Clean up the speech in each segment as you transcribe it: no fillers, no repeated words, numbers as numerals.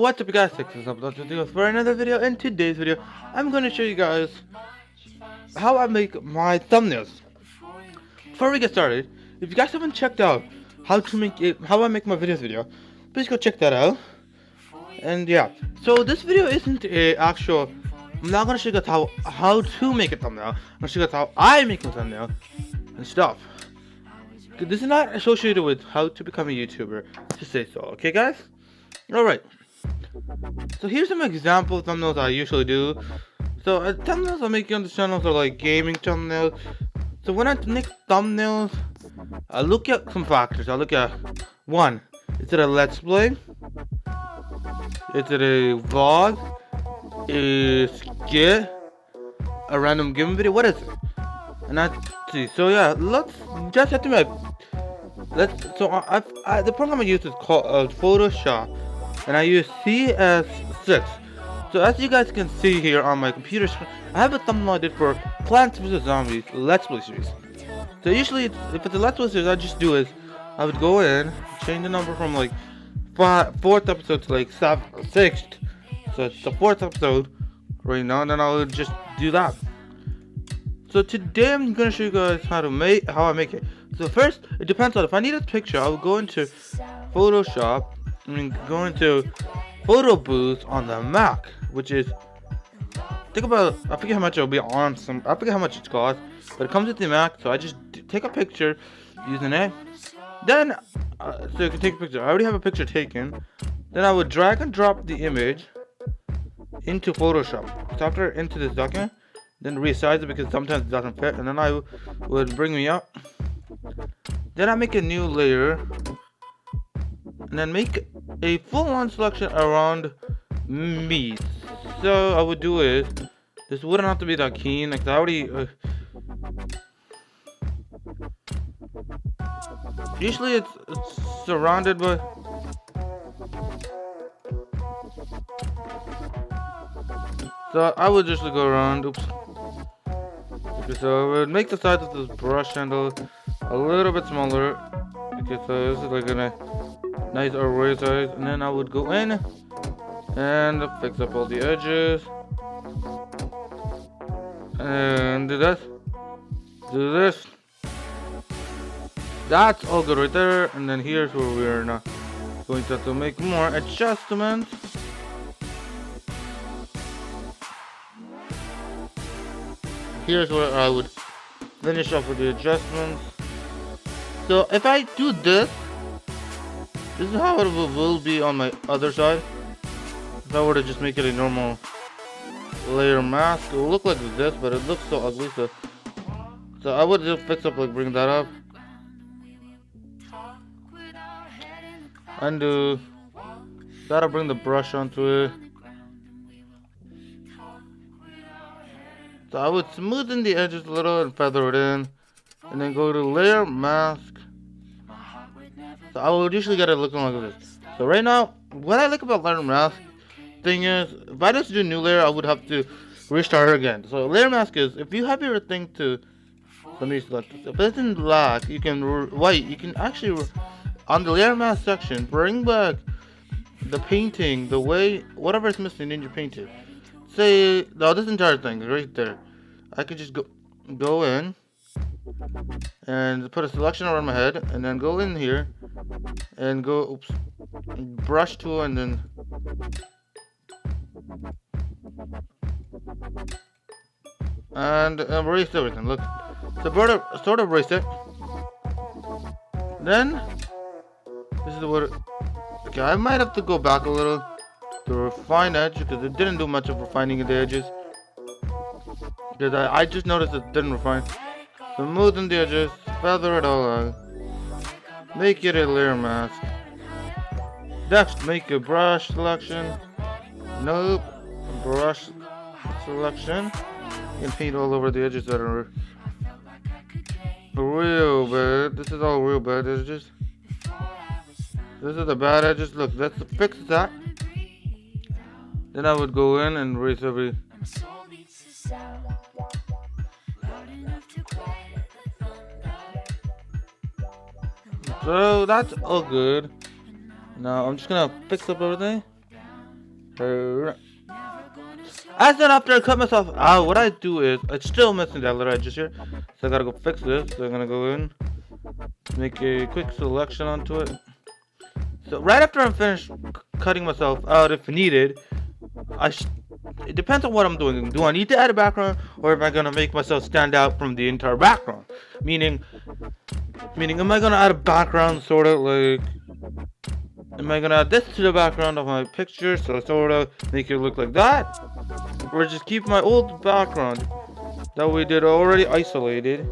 what's up you guys, this is up video for another video. In today's video, I'm going to show you guys how I make my thumbnails. Before we get started, if you guys haven't checked out how I make my videos video, please go check that out. And yeah, so this video isn't a actual, I'm not going to show you guys how to make a thumbnail. I'm going to show you guys how I make my thumbnail and stuff. This is not associated with how to become a YouTuber, to say so, okay guys? Alright, so here's some example thumbnails I usually do. So thumbnails I make on this channel are like gaming thumbnails. So when I make thumbnails, I look at some factors. I look at, one, is it a let's play? Is it a vlog? A skit? A random gaming video? What is it? And I see. So yeah, let's just have to make. The program I use is called Photoshop, and I use CS6. So as you guys can see here on my computer screen, I have a thumbnail I did for Plants vs Zombies Let's Play series. So usually, if it's a Let's Play series, I just do is I would go in, change the number from like 4th episode to like 6th. So it's the 4th episode right now, and then I would just do that. So today I'm gonna show you guys how I make it. So first, it depends on if I need a picture. I will go into Photoshop and go into Photo Booth on the Mac, which is, think about, I forget how much it'll be on I forget how much it's cost, but it comes with the Mac. So I just take a picture using it. Then, so you can take a picture. I already have a picture taken. Then I would drag and drop the image into Photoshop. So after into this document, then resize it because sometimes it doesn't fit, and then I would bring me up. Then I make a new layer, and then make a full-on selection around me. So I would do is, this wouldn't have to be that keen, like I already usually it's surrounded by, so I would just go around. Oops. Okay, so I would make the size of this brush handle a little bit smaller. Okay, so this is like a nice array size, and then I would go in and fix up all the edges and do this. That's all good right there. And then here's where we're now going to have to make more adjustments. Here's where I would finish off with the adjustments. So if I do this is how it will be on my other side. If I were to just make it a normal layer mask, it will look like this, but it looks so ugly. So I would just fix up, like bring that up, undo. Gotta bring the brush onto it. So I would smoothen the edges a little and feather it in, and then go to layer mask. So I would usually get it looking like this. So right now, what I like about layer mask thing is, if I just do new layer, I would have to restart again. So layer mask is, if you have your thing to, let me select this. If it's in black, you can you can actually on the layer mask section bring back the painting the way whatever is missing in your painting. Say, no, this entire thing right there, I could just go in and put a selection around my head, and then go in here and go, brush tool, and then erase everything. Look, so sort of erase it. Then this is what. Okay, I might have to go back a little to refine edge because it didn't do much of refining the edges. Because I just noticed it didn't refine. So smoothen the edges, feather it all out, make it a layer mask. Next, make a brush selection. Nope, brush selection. You can paint all over the edges that are real bad. This is all real bad edges. This is the bad edges. Look, let's fix that. Then I would go in and erase every. So that's all good. Now I'm just gonna fix up everything. As then after I cut myself out, what I do is it's still missing that little edges here, so I gotta go fix this. So I'm gonna go in, make a quick selection onto it. So right after I'm finished cutting myself out, if needed, it depends on what I'm doing. Do I need to add a background, or am I gonna make myself stand out from the entire background? Meaning, am I gonna add a background sort of like? Am I gonna add this to the background of my picture, so sort of make it look like that? Or just keep my old background that we did already isolated,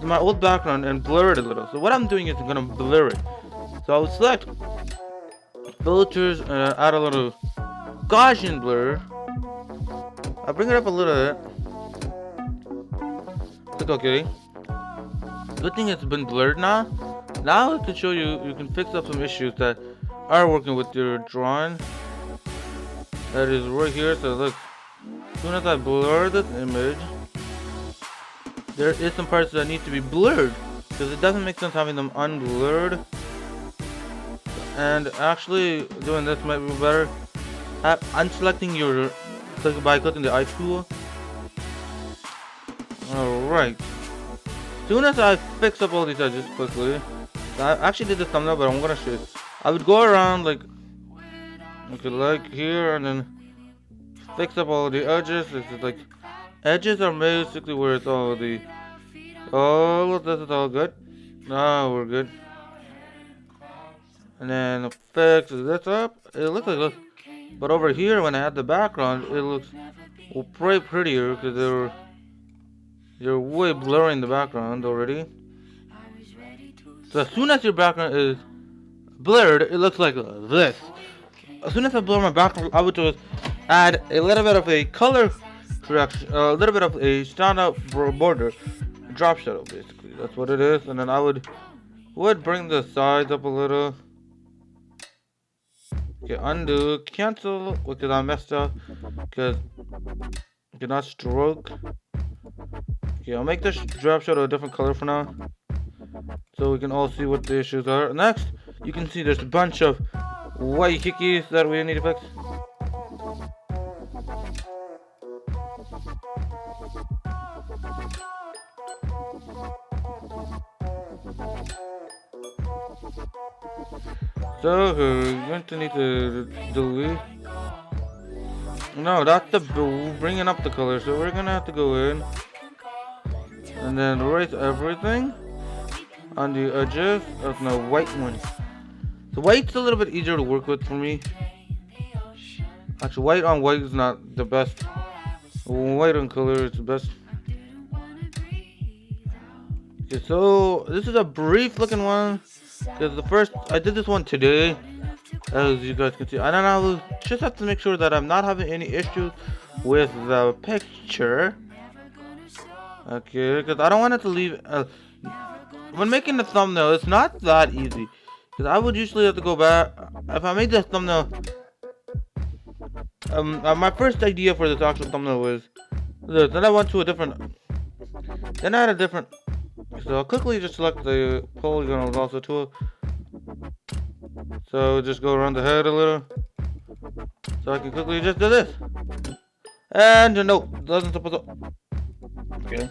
my old background, and blur it a little. So what I'm doing is I'm gonna blur it. So I'll select filters and add a little Gaussian blur. I'll bring it up a little bit. Click OK. Good thing it's been blurred now. Now I can show you, you can fix up some issues that are working with your drawing. That is right here. So look, as soon as I blur this image, there is some parts that need to be blurred because it doesn't make sense having them unblurred. And actually doing this might be better. Unselecting your by clicking the eye tool. Alright. As soon as I fix up all these edges quickly, I actually did the thumbnail, but I'm gonna show you. I would go around like here and then fix up all the edges. It's like edges are basically where it's all of this is all good. Now we're good. And then fix this up. It looks like this. But over here, when I add the background, it looks way prettier because they're way blurring the background already. So as soon as your background is blurred, it looks like this. As soon as I blur my background, I would just add a little bit of a color correction, a little bit of a standout border, drop shadow basically. That's what it is. And then I would bring the sides up a little. Okay, undo, cancel, because I messed up, because I cannot stroke. Okay, I'll make this drop shadow a different color for now, so we can all see what the issues are. Next, you can see there's a bunch of white hickeys that we need to fix. So we're going to need to delete. No, that's the bringing up the color. So we're gonna have to go in and then erase everything on the edges of the white one. The white's a little bit easier to work with for me. Actually, white on white is not the best. White on color is the best. Okay, so this is a brief looking one. Because I did this one today, as you guys can see, and then I will just have to make sure that I'm not having any issues with the picture. Okay, because I don't want it to leave. When making the thumbnail, it's not that easy. Because I would usually have to go back. If I made this thumbnail, my first idea for this actual thumbnail was this. Then I went to a different. Then I had a different. So I'll quickly just select the polygon also tool. So just go around the head a little. So I can quickly just do this. And no, doesn't supposed to. Okay.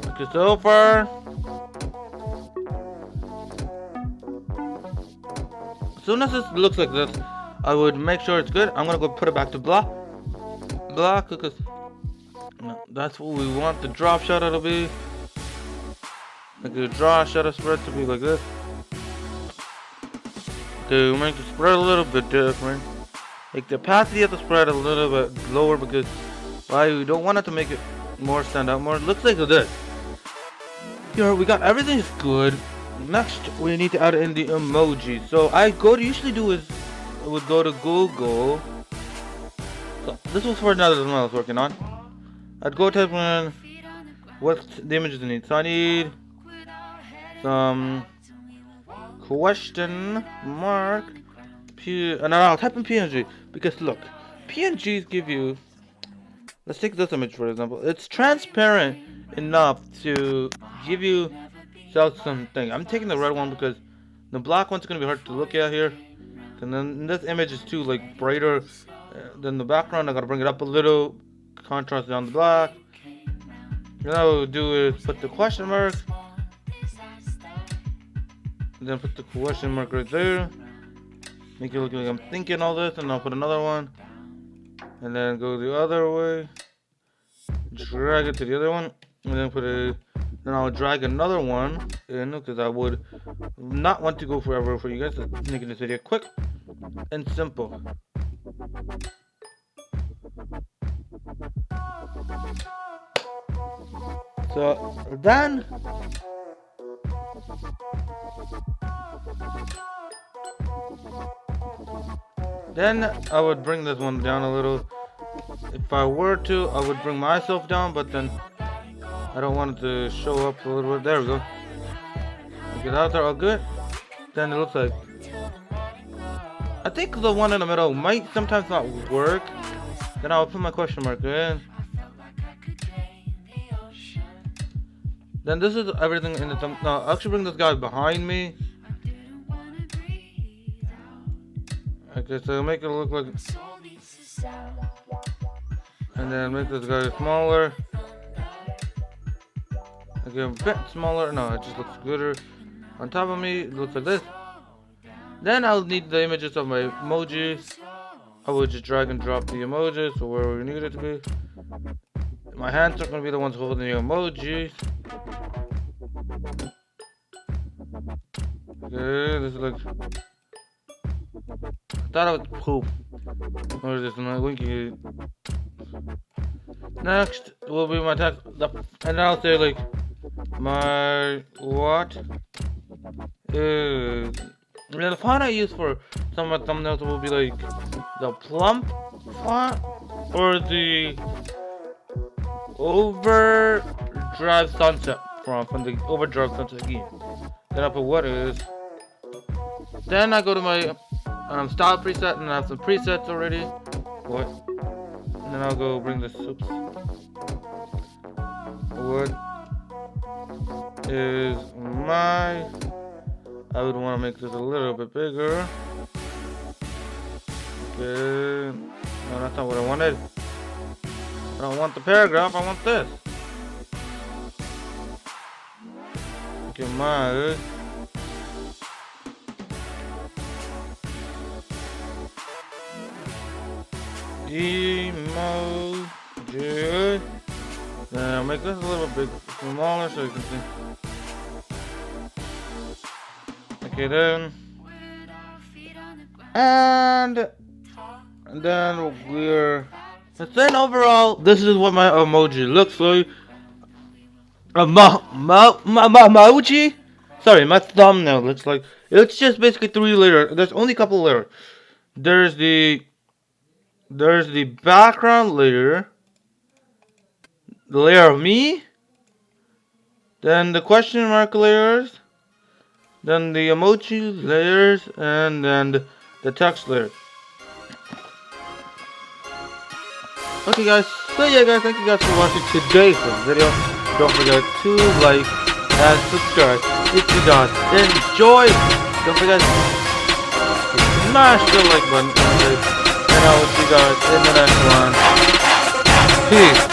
Okay, so far. As soon as this looks like this, I would make sure it's good. I'm gonna go put it back to black. Black, because no, that's what we want the drop shadow to be. Like the drop shadow spread to be like this. Okay, we'll make the spread a little bit different. Make the opacity of the spread a little bit lower because we don't want it to make it more stand out more. It looks like this. Here we got everything is good. Next we need to add in the emoji. So I usually do is I would go to Google. So this was for another one I was working on. I'd go type in what the images I need. So I need some question mark and then I'll type in PNG because look, PNGs give you. Let's take this image for example. It's transparent enough to give you something. I'm taking the red one because the black one's gonna be hard to look at here. And then this image is too like brighter than the background. I gotta bring it up a little, contrast down the black. Then what I will do is put the question mark, and then put the question mark right there. Make it look like I'm thinking all this, and I'll put another one, and then go the other way. Drag it to the other one, and then put it. Then I'll drag another one in because I would not want to go forever for you guys. Just making this video quick and simple. So then I would bring this one down a little. If I were to, I would bring myself down, but then I don't want it to show up a little bit. There we go. Get out there, all good. Then it looks like. I think the one in the middle might sometimes not work. Then I'll put my question mark in. Then this is everything in the thumb. No, I'll actually bring this guy behind me. Okay, so make it look like. And then make this guy smaller. Okay, a bit smaller. No, it just looks gooder. On top of me, it looks like this. Then I'll need the images of my emojis. I will just drag and drop the emojis to where we need it to be. My hands are going to be the ones holding the emojis. Okay, this is like. I thought I was poop. What is this? My winky. Next will be my text. And I'll say like. My what is. And then the font I use for some of my thumbnails will be like the plump font or the overdrive sunset from the overdrive sunset game. Then I put what is. Then I go to my style preset and I have some presets already. What? And then I'll go bring this. Oops. What is my. I would want to make this a little bit bigger. Okay. No, that's not what I wanted. I don't want the paragraph, I want this. Okay, my. Emoji. Then I'll make this a little bit smaller so you can see. Okay, then. And then we're. But then overall, this is what my emoji looks like. Emoji? Sorry, my thumbnail looks like. It's just basically 3 layers. There's only a couple layers. There's the background layer. The layer of me. Then the question mark layers. Then the emoji layers. And then the text layer. Okay guys, so yeah guys, thank you guys for watching today's video. Don't forget to like and subscribe if you guys enjoyed. Don't forget to smash the like button, and I will see you guys in the next one. Peace.